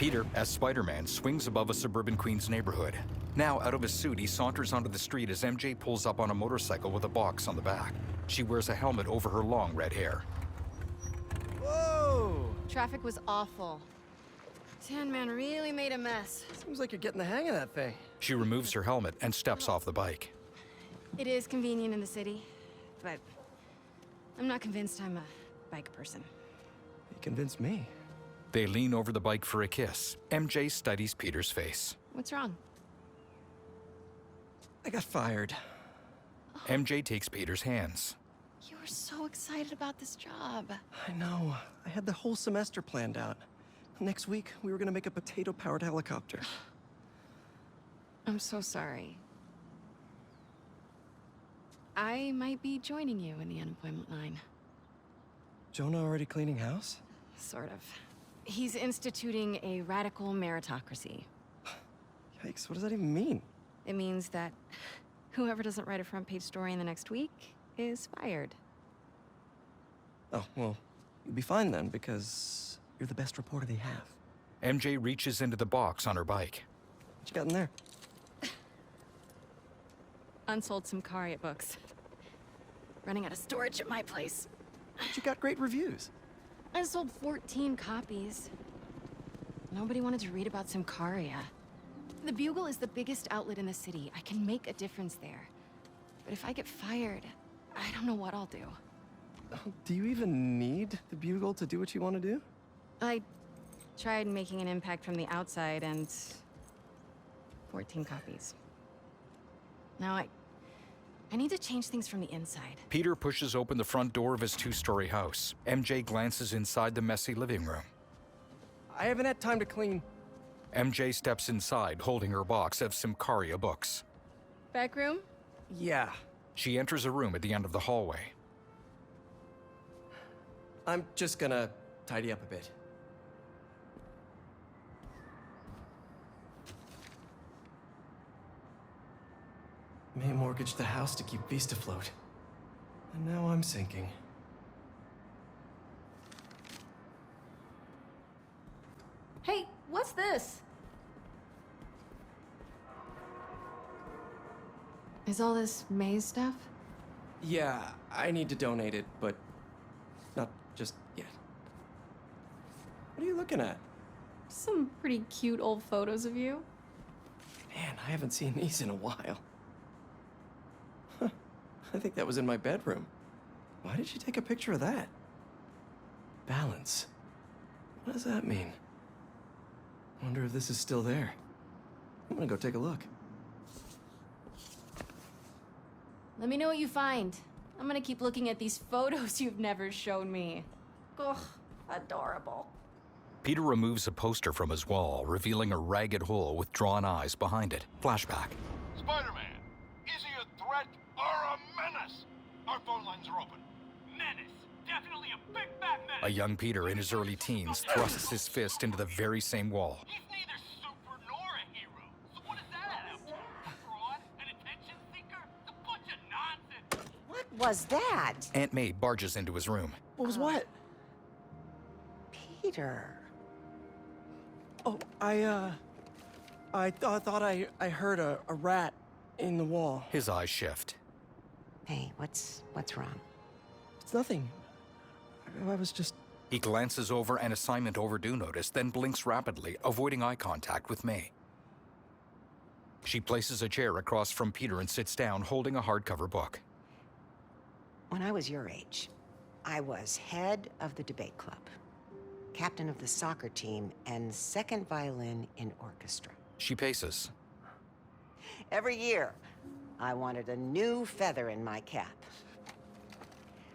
Peter, as Spider-Man, swings above a suburban Queens neighborhood. Now, out of his suit, he saunters onto the street as MJ pulls up on a motorcycle with a box on the back. She wears a helmet over her long red hair. Whoa! Traffic was awful. Sandman really made a mess. Seems like you're getting the hang of that thing. She removes her helmet and steps off the bike. It is convenient in the city, but I'm not convinced I'm a bike person. You convinced me. They lean over the bike for a kiss. MJ studies Peter's face. What's wrong? I got fired. MJ takes Peter's hands. You were so excited about this job. I know. I had the whole semester planned out. Next week, we were gonna make a potato-powered helicopter. I'm so sorry. I might be joining you in the unemployment line. Jonah already cleaning house? Sort of. He's instituting a radical meritocracy. Yikes, what does that even mean? It means that whoever doesn't write a front-page story in the next week is fired. Oh, well, you'll be fine then, because you're the best reporter they have. MJ reaches into the box on her bike. What you got in there? Unsold Simcaria books. Running out of storage at my place. But you got great reviews. I sold 14 copies. Nobody wanted to read about Simcaria. The Bugle is the biggest outlet in the city. I can make a difference there. But if I get fired, I don't know what I'll do. Do you even need the Bugle to do what you want to do? I tried making an impact from the outside and 14 copies. Now I need to change things from the inside. Peter pushes open the front door of his two-story house. MJ glances inside the messy living room. I haven't had time to clean. MJ steps inside, holding her box of Simcaria books. Back room? Yeah. She enters a room at the end of the hallway. I'm just gonna tidy up a bit. May mortgaged the house to keep Beast afloat. And now I'm sinking. Hey, what's this? Is all this maze stuff? Yeah, I need to donate it, but not just yet. What are you looking at? Some pretty cute old photos of you. Man, I haven't seen these in a while. Huh. I think that was in my bedroom. Why did she take a picture of that? Balance. What does that mean? Wonder if this is still there. I'm gonna go take a look. Let me know what you find. I'm gonna keep looking at these photos you've never shown me. Ugh, adorable. Peter removes a poster from his wall, revealing a ragged hole with drawn eyes behind it. Flashback. Spider-Man, is he a threat or a menace? Our phone lines are open. Menace. Definitely a big bad menace. A young Peter in his early teens thrusts his fist into the very same wall. He's neither super nor a hero. So what does that add up to? A fraud? An attention seeker? A bunch of nonsense. What was that? Aunt May barges into his room. What was what? Peter. Oh, I thought I heard a rat in the wall. His eyes shift. Hey, what's wrong? It's nothing. I was just... He glances over an assignment overdue notice, then blinks rapidly, avoiding eye contact with May. She places a chair across from Peter and sits down, holding a hardcover book. When I was your age, I was head of the debate club, captain of the soccer team, and second violin in orchestra. She paces. Every year, I wanted a new feather in my cap.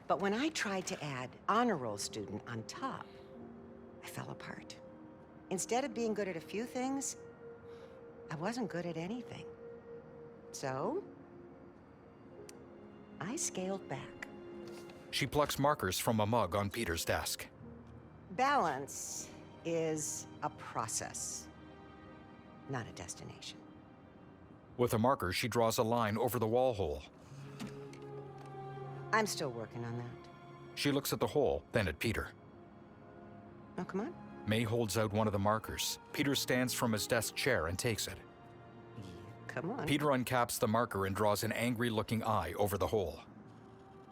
But when I tried to add honor roll student on top, I fell apart. Instead of being good at a few things, I wasn't good at anything. So, I scaled back. She plucks markers from a mug on Peter's desk. Balance is a process, not a destination. With a marker, she draws a line over the wall hole. I'm still working on that. She looks at the hole, then at Peter. Oh, come on. May holds out one of the markers. Peter stands from his desk chair and takes it. Come on. Peter uncaps the marker and draws an angry-looking eye over the hole.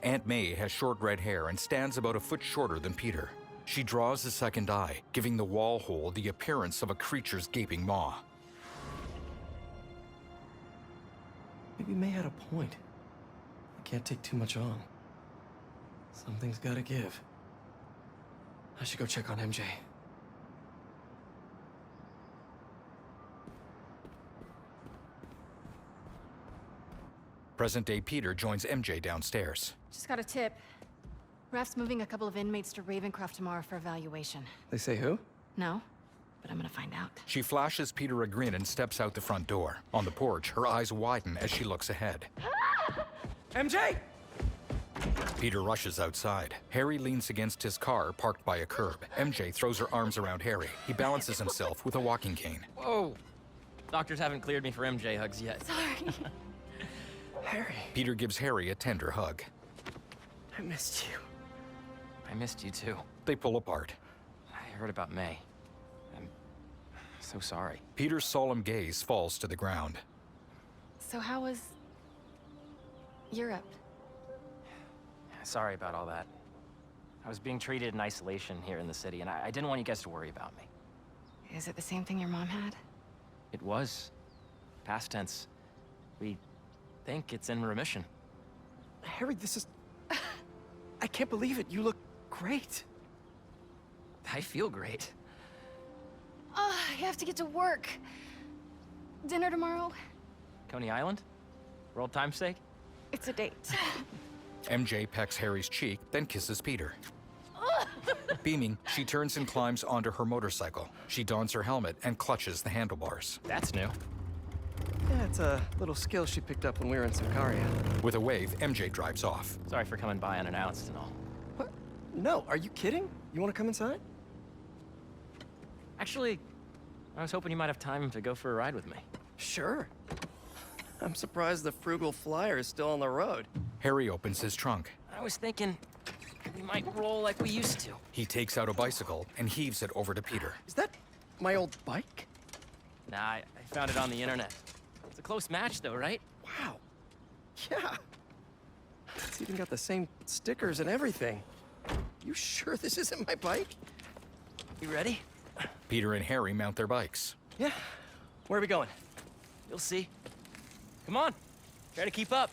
Aunt May has short red hair and stands about a foot shorter than Peter. She draws a second eye, giving the wall hole the appearance of a creature's gaping maw. Maybe May had a point. I can't take too much on. Something's gotta give. I should go check on MJ. Present-day Peter joins MJ downstairs. Just got a tip. Raph's moving a couple of inmates to Ravencroft tomorrow for evaluation. They say who? No, but I'm gonna find out. She flashes Peter a grin and steps out the front door. On the porch, her eyes widen as she looks ahead. MJ! Peter rushes outside. Harry leans against his car, parked by a curb. MJ throws her arms around Harry. He balances himself with a walking cane. Whoa! Doctors haven't cleared me for MJ hugs yet. Sorry. Harry, Peter gives Harry a tender hug. I missed you. I missed you too. They pull apart. I heard about May. I'm so sorry. Peter's solemn gaze falls to the ground. So how was Europe? Sorry about all that. I was being treated in isolation here in the city, and I didn't want you guys to worry about me. Is it the same thing your mom had? It was. Past tense. We think it's in remission. Harry, this is... I can't believe it. You look great. I feel great. Oh, I have to get to work. Dinner tomorrow? Coney Island? For old time's sake? It's a date. MJ pecks Harry's cheek, then kisses Peter. Beaming, she turns and climbs onto her motorcycle. She dons her helmet and clutches the handlebars. That's new. Yeah, it's a little skill she picked up when we were in Sicaria. With a wave, MJ drives off. Sorry for coming by unannounced and all. What? No, are you kidding? You want to come inside? Actually, I was hoping you might have time to go for a ride with me. Sure. I'm surprised the frugal flyer is still on the road. Harry opens his trunk. I was thinking we might roll like we used to. He takes out a bicycle and heaves it over to Peter. Is that my old bike? Nah, I found it on the internet. It's a close match though, right? Wow. Yeah. It's even got the same stickers and everything. You sure this isn't my bike? You ready? Peter and Harry mount their bikes. Yeah. Where are we going? You'll see. Come on, try to keep up.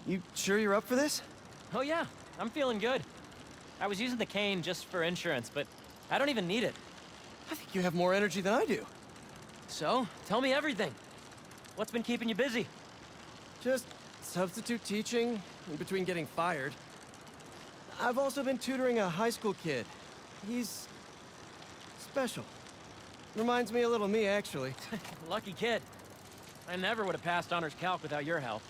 You sure you're up for this? Oh yeah, I'm feeling good. I was using the cane just for insurance, but I don't even need it. I think you have more energy than I do. So, tell me everything. What's been keeping you busy? Just substitute teaching in between getting fired. I've also been tutoring a high school kid. He's special. Reminds me a little of me, actually. Lucky kid. I never would have passed honors calc without your help.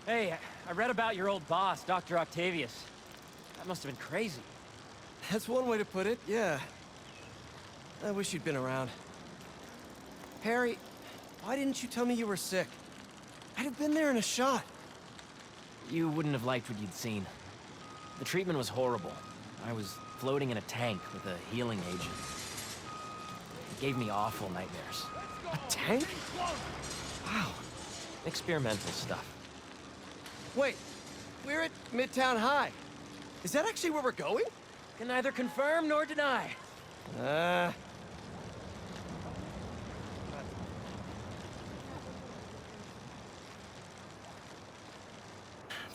Hey, I read about your old boss, Dr. Octavius. That must have been crazy. That's one way to put it, yeah. I wish you'd been around. Harry, why didn't you tell me you were sick? I'd have been there in a shot. You wouldn't have liked what you'd seen. The treatment was horrible. I was floating in a tank with a healing agent. It gave me awful nightmares. A tank? Wow. Experimental stuff. Wait, we're at Midtown High. Is that actually where we're going? Can neither confirm nor deny.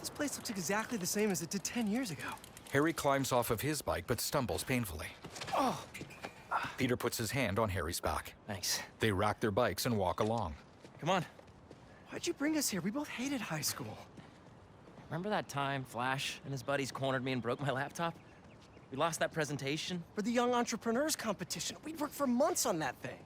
This place looks exactly the same as it did 10 years ago. Harry climbs off of his bike but stumbles painfully. Oh, Peter puts his hand on Harry's back. Thanks. They rack their bikes and walk along. Come on. why'd you bring us here? We both hated high school. Remember that time Flash and his buddies cornered me and broke my laptop? We lost that presentation, For the Young Entrepreneurs Competition. We'd worked for months on that thing.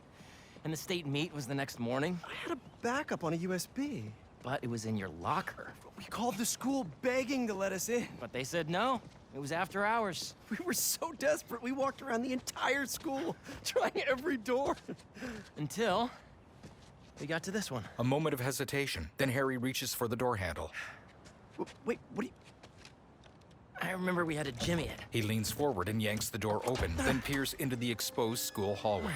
and the state meet was the next morning, I had a backup on a USB. but it was in your locker. We called the school begging to let us in. But they said no. It was after hours. We were so desperate, we walked around the entire school, trying every door. Until we got to this one. A moment of hesitation, then Harry reaches for the door handle. Wait, what do you... I remember we had a Jimmy it. He leans forward and yanks the door open, then peers into the exposed school hallway.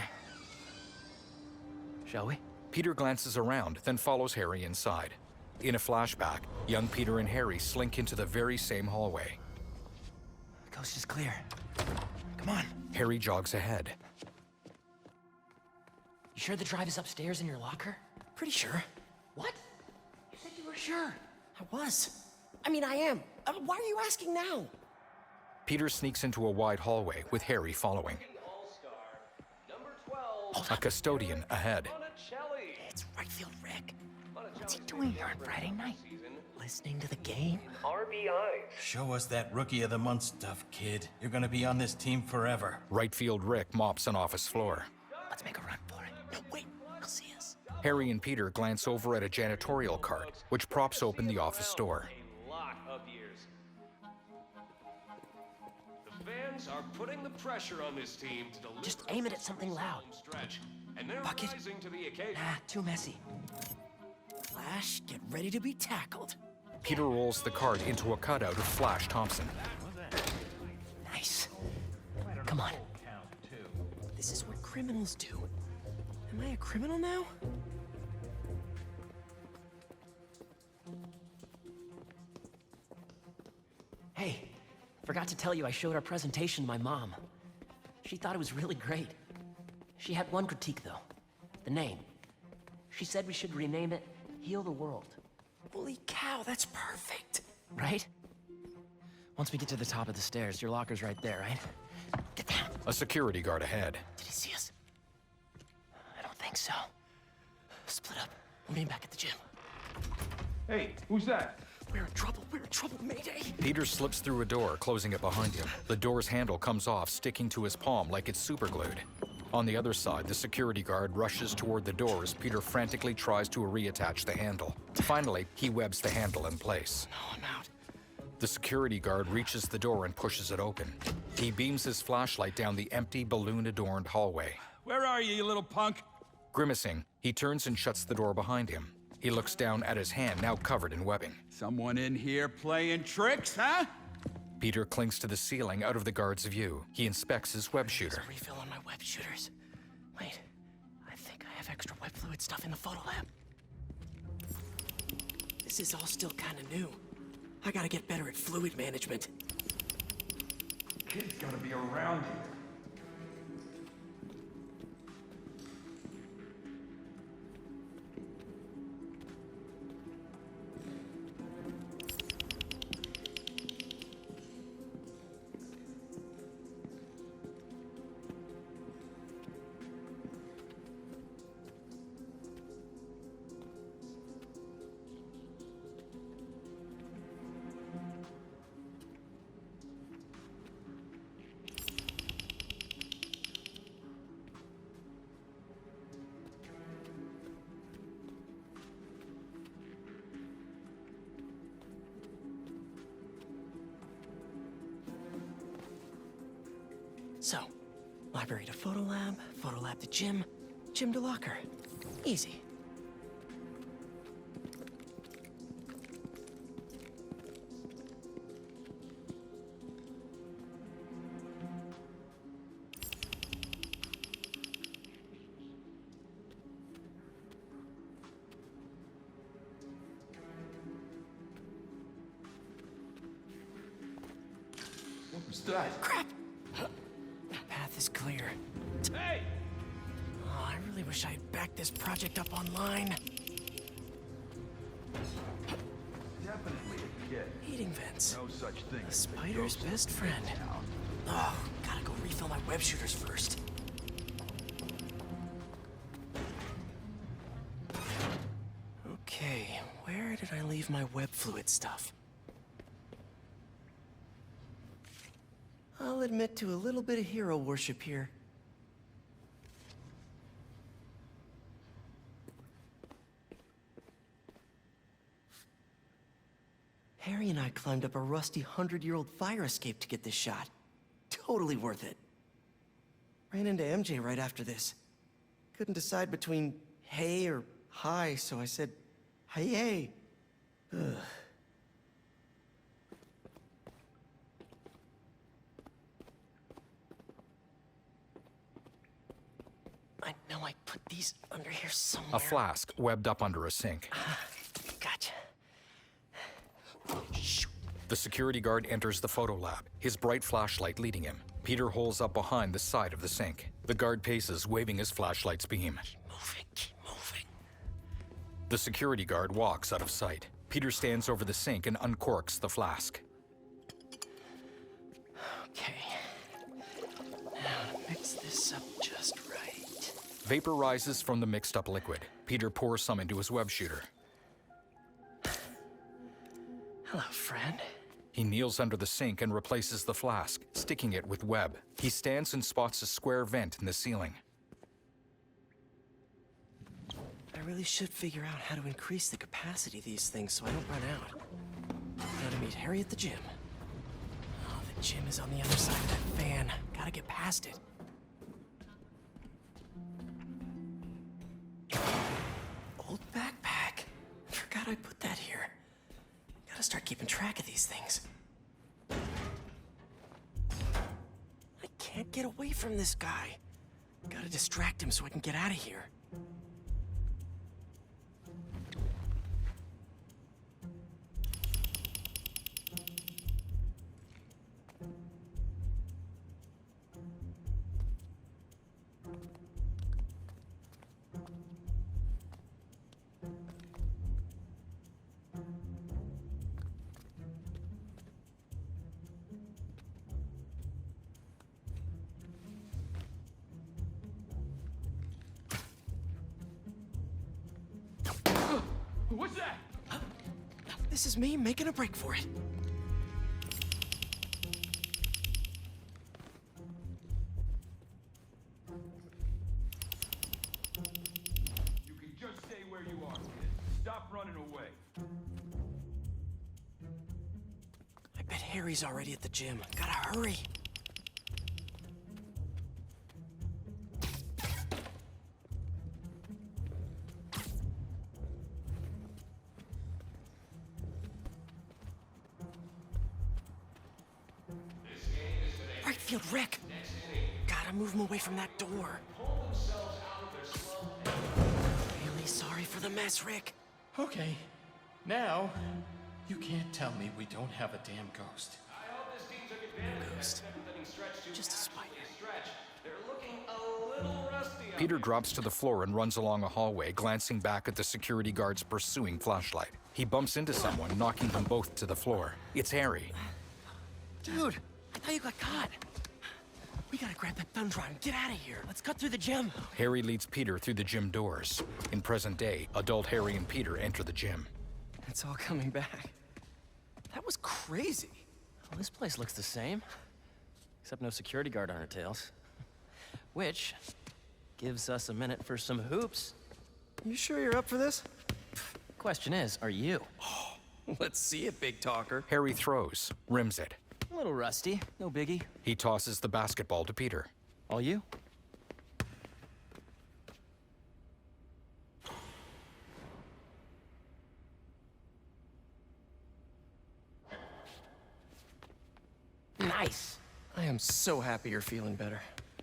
Shall we? Peter glances around, then follows Harry inside. In a flashback, young Peter and Harry slink into the very same hallway. The coast is clear. Come on. Harry jogs ahead. You sure the drive is upstairs in your locker? Pretty sure. What? You said you were sure. I was. I mean, I am. Why are you asking now? Peter sneaks into a wide hallway with Harry following. A custodian ahead. It's right field Rick. What's he doing here on Friday night? Listening to the game? Show us that Rookie of the Month stuff, kid. You're gonna be on this team forever. Right field Rick mops an office floor. Let's make a run for it. No, wait. He'll see us. Harry and Peter glance over at a janitorial cart, which props open the office door. A lot of years. The fans are putting the pressure on this team to deliver. Just aim it at something loud. Stretch, and they're Bucket. rising to the occasion. Ah, too messy. Flash, get ready to be tackled. Peter rolls the cart into a cutout of Flash Thompson. Nice. Come on. This is what criminals do. Am I a criminal now? Hey, forgot to tell you I showed our presentation to my mom. She thought it was really great. She had one critique, though. The name. She said we should rename it Heal the World. Holy cow, that's perfect. Right? Once we get to the top of the stairs, your locker's right there, right? Get down. A security guard ahead. Did he see us? I don't think so. Split up. We'll meet back at the gym. Hey, who's that? We're in trouble. We're in trouble, Mayday. Peter slips through a door, closing it behind him. The door's handle comes off, sticking to his palm like it's superglued. On the other side, the security guard rushes toward the door as Peter frantically tries to reattach the handle. Finally, he webs the handle in place. No, I'm out. The security guard reaches the door and pushes it open. He beams his flashlight down the empty, balloon-adorned hallway. Where are you little punk? Grimacing, he turns and shuts the door behind him. He looks down at his hand, now covered in webbing. Someone in here playing tricks, huh? Peter clings to the ceiling out of the guard's view. He inspects his web shooter. There's a refill on my web shooters. Wait, I think I have extra web fluid stuff in the photo lab. This is all still kind of new. I gotta get better at fluid management. Kid's gotta be around here. So, library to photo lab to gym, gym to locker. Easy. What was that? Crap! Path is clear. Hey! Oh, I really wish I had backed this project up online. Definitely a kid. Heating vents. No such thing. The spider's best friend. Oh, gotta go refill my web shooters first. Okay, where did I leave my web fluid stuff? I'll admit to a little bit of hero worship here. Harry and I climbed up a rusty 100-year-old fire escape to get this shot. Totally worth it. Ran into MJ right after this. Couldn't decide between hey or hi, so I said, hey. Ugh. I know I put these under here somewhere. A flask webbed up under a sink. Gotcha. The security guard enters the photo lab, his bright flashlight leading him. Peter holes up behind the side of the sink. The guard paces, waving his flashlight's beam. Keep moving. The security guard walks out of sight. Peter stands over the sink and uncorks the flask. Okay. Now to mix this up just right. Vapor rises from the mixed-up liquid. Peter pours some into his web shooter. Hello, friend. He kneels under the sink and replaces the flask, sticking it with web. He stands and spots a square vent in the ceiling. I really should figure out how to increase the capacity of these things so I don't run out. Gotta meet Harry at the gym. Oh, the gym is on the other side of that fan. Gotta get past it. Old backpack. Forgot I put that here. Gotta start keeping track of these things. I can't get away from this guy. Gotta distract him so I can get out of here. What's that? This is me making a break for it. You can just stay where you are, kid. Stop running away. I bet Harry's already at the gym. Gotta hurry. Right field, Rick. Gotta move him away from that door. Really sorry for the mess, Rick. Okay. Now, you can't tell me we don't have a damn ghost. I hope this team took advantage of Ghost. letting stretch too Just a spider. stretch. They're looking a little rusty out Peter here. drops to the floor and runs along a hallway, glancing back at the security guard's pursuing flashlight. He bumps into someone, knocking them both to the floor. It's Harry. Dude, I thought you got caught. We gotta grab that thumb drive and get out of here. Let's cut through the gym. Harry leads Peter through the gym doors. In present day, adult Harry and Peter enter the gym. It's all coming back. That was crazy. Well, this place looks the same. Except no security guard on our tails. Which gives us a minute for some hoops. You sure you're up for this? Question is, are you? Let's see it, big talker. Harry throws, rims it. A little rusty, no biggie. He tosses the basketball to Peter. All you? Nice. I am so happy you're feeling better.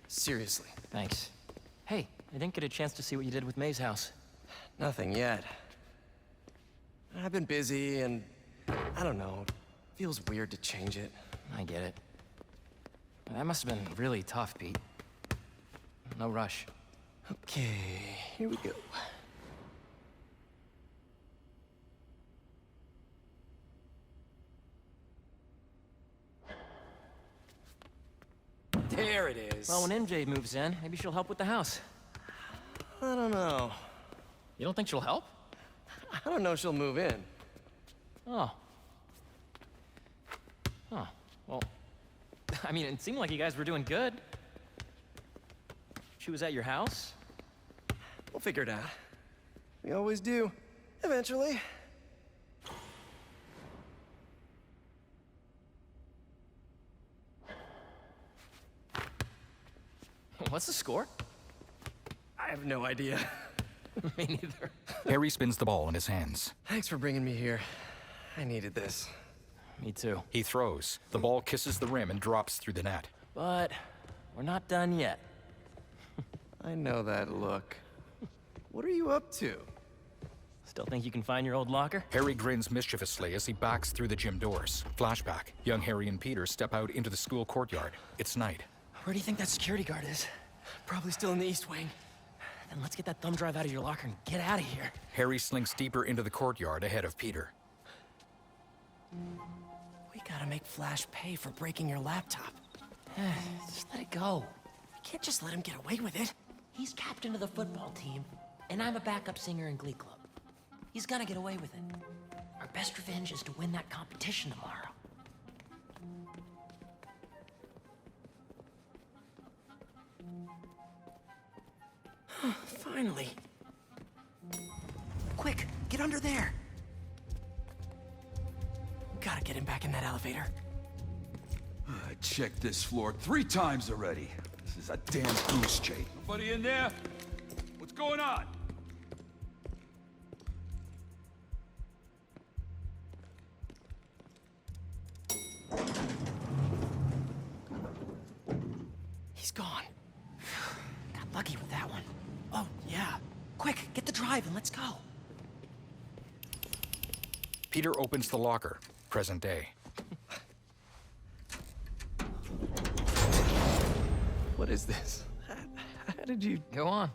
Seriously. Thanks. Hey, I didn't get a chance to see what you did with May's house. Nothing yet. I've been busy and I don't know. Feels weird to change it. I get it. That must have been really tough, Pete. No rush. Okay, here we go. There it is. Well, when MJ moves in, maybe she'll help with the house. I don't know. You don't think she'll help? I don't know if she'll move in. Oh. Oh, well, I mean, it seemed like you guys were doing good. She was at your house? We'll figure it out. We always do. Eventually. What's the score? I have no idea. Me neither. Harry spins the ball in his hands. Thanks for bringing me here. I needed this. Me too. He throws. The ball kisses the rim and drops through the net. But we're not done yet. I know that look. What are you up to? Still think you can find your old locker? Harry grins mischievously as he backs through the gym doors. Flashback. Young Harry and Peter step out into the school courtyard. It's night. Where do you think that security guard is? Probably still in the East Wing. Then let's get that thumb drive out of your locker and get out of here. Harry slinks deeper into the courtyard ahead of Peter. We gotta make Flash pay for breaking your laptop. Just let it go. You can't just let him get away with it. He's captain of the football team, and I'm a backup singer in Glee Club. He's gonna get away with it. Our best revenge is to win that competition tomorrow. Finally. Quick, get under there. Gotta get him back in that elevator. I checked this floor 3 times already. This is a damn goose chase. Nobody in there? What's going on? He's gone. Got lucky with that one. Oh, yeah. Quick, get the drive and let's go. Peter opens the locker. Present day. What is this? How did you... Go on.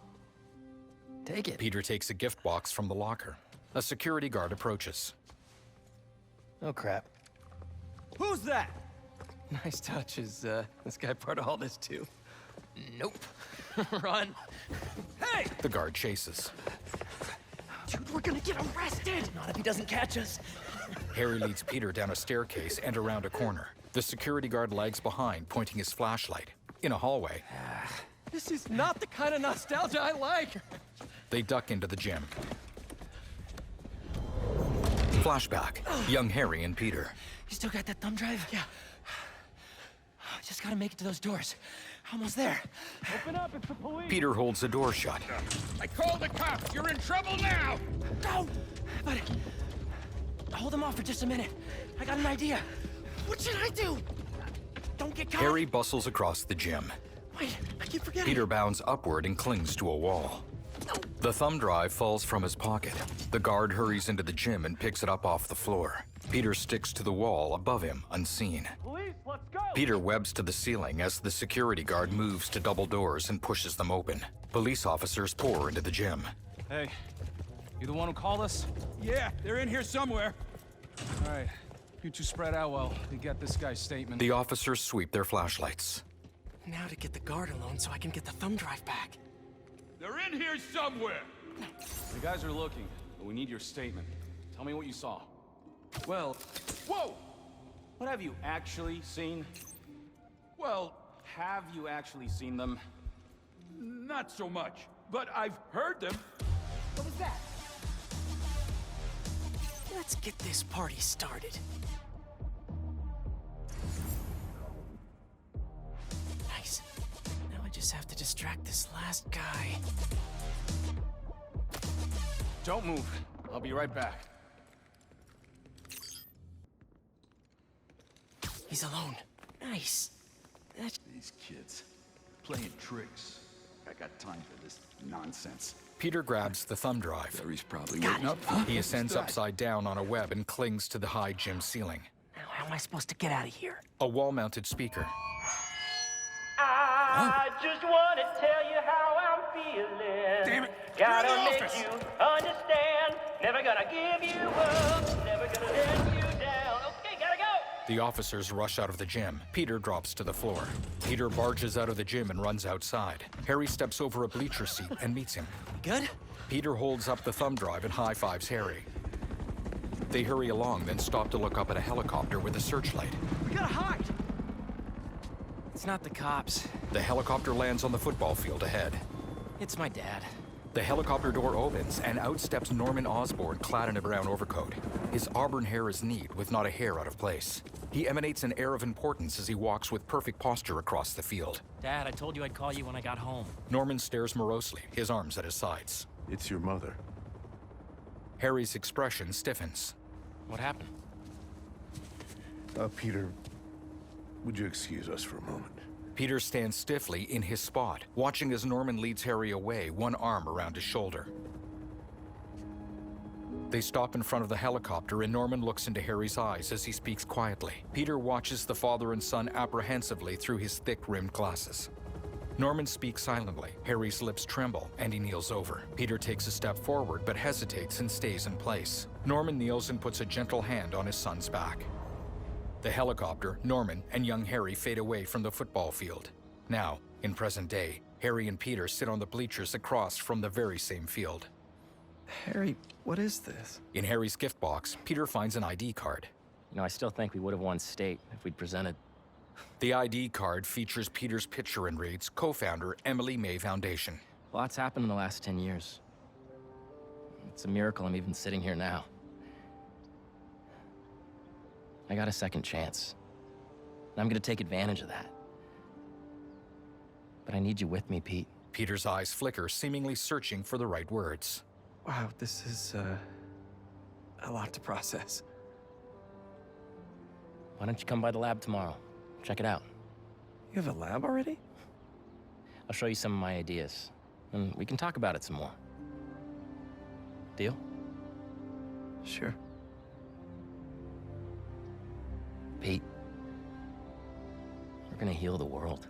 Take it. Peter takes a gift box from the locker. A security guard approaches. Oh, crap. Who's that? Nice touch. Is this guy part of all this too? Nope. Run. Hey! The guard chases. Dude, we're gonna get arrested! Not if he doesn't catch us. Harry leads Peter down a staircase and around a corner. The security guard lags behind, pointing his flashlight. In a hallway, This is not the kind of nostalgia I like. they duck into the gym. Flashback. Young Harry and Peter. You still got that thumb drive? Yeah. Just gotta make it to those doors. Almost there. Open up, it's the police! Peter holds the door shut. I called the cops! You're in trouble now! Go! But... hold him off for just a minute. I got an idea. What should I do? Don't get caught. Harry bustles across the gym. Wait, I keep forgetting. Peter bounds upward and clings to a wall. The thumb drive falls from his pocket. The guard hurries into the gym and picks it up off the floor. Peter sticks to the wall above him, unseen. Police, let's go! Peter webs to the ceiling as the security guard moves to double doors and pushes them open. Police officers pour into the gym. Hey, you the one who called us? Yeah, they're in here somewhere. All right, you two spread out while we get this guy's statement. The officers sweep their flashlights. Now to get the guard alone so I can get the thumb drive back. They're in here somewhere! The guys are looking, but we need your statement. Tell me what you saw. Well, whoa! What have you actually seen? Well, Have you actually seen them? not so much. But I've heard them. What was that? Let's get this party started. Nice. Now I just have to distract this last guy. Don't move. I'll be right back. He's alone. Nice. That's... These kids, playing tricks. I got time for this nonsense. Peter grabs the thumb drive. Harry's probably waiting up. He ascends upside down on a web and clings to the high gym ceiling. Now, how am I supposed to get out of here? A wall-mounted speaker. I just want to tell you how I'm feeling. Damn it, Gotta you're in the make office. you understand. Never gonna give you up. Never gonna let you down. Okay, gotta go. The officers rush out of the gym. Peter drops to the floor. Peter barges out of the gym and runs outside. Harry steps over a bleacher seat and meets him. good? Peter holds up the thumb drive and high-fives Harry. They hurry along, then stop to look up at a helicopter with a searchlight. We gotta hide! It's not the cops. The helicopter lands on the football field ahead. It's my dad. The helicopter door opens, and out steps Norman Osborn, clad in a brown overcoat. His auburn hair is neat, with not a hair out of place. He emanates an air of importance as he walks with perfect posture across the field. Dad, I told you I'd call you when I got home. Norman stares morosely, his arms at his sides. It's your mother. Harry's expression stiffens. What happened? Peter, would you excuse us for a moment? Peter stands stiffly in his spot, watching as Norman leads Harry away, one arm around his shoulder. They stop in front of the helicopter and Norman looks into Harry's eyes as he speaks quietly. Peter watches the father and son apprehensively through his thick-rimmed glasses. Norman speaks silently. Harry's lips tremble and he kneels over. Peter takes a step forward but hesitates and stays in place. Norman kneels and puts a gentle hand on his son's back. The helicopter, Norman, and young Harry fade away from the football field. Now, in present day, Harry and Peter sit on the bleachers across from the very same field. Harry, what is this? In Harry's gift box, Peter finds an ID card. You know, I still think we would have won state if we'd presented. The ID card features Peter's picture and reads, co-founder, Emily May Foundation. Lots happened in the last 10 years. It's a miracle I'm even sitting here now. I got a second chance. And I'm gonna take advantage of that. But I need you with me, Pete. Peter's eyes flicker, seemingly searching for the right words. Wow, this is, a lot to process. Why don't you come by the lab tomorrow? Check it out. You have a lab already? I'll show you some of my ideas, and we can talk about it some more. Deal? Sure. Pete, we're gonna heal the world.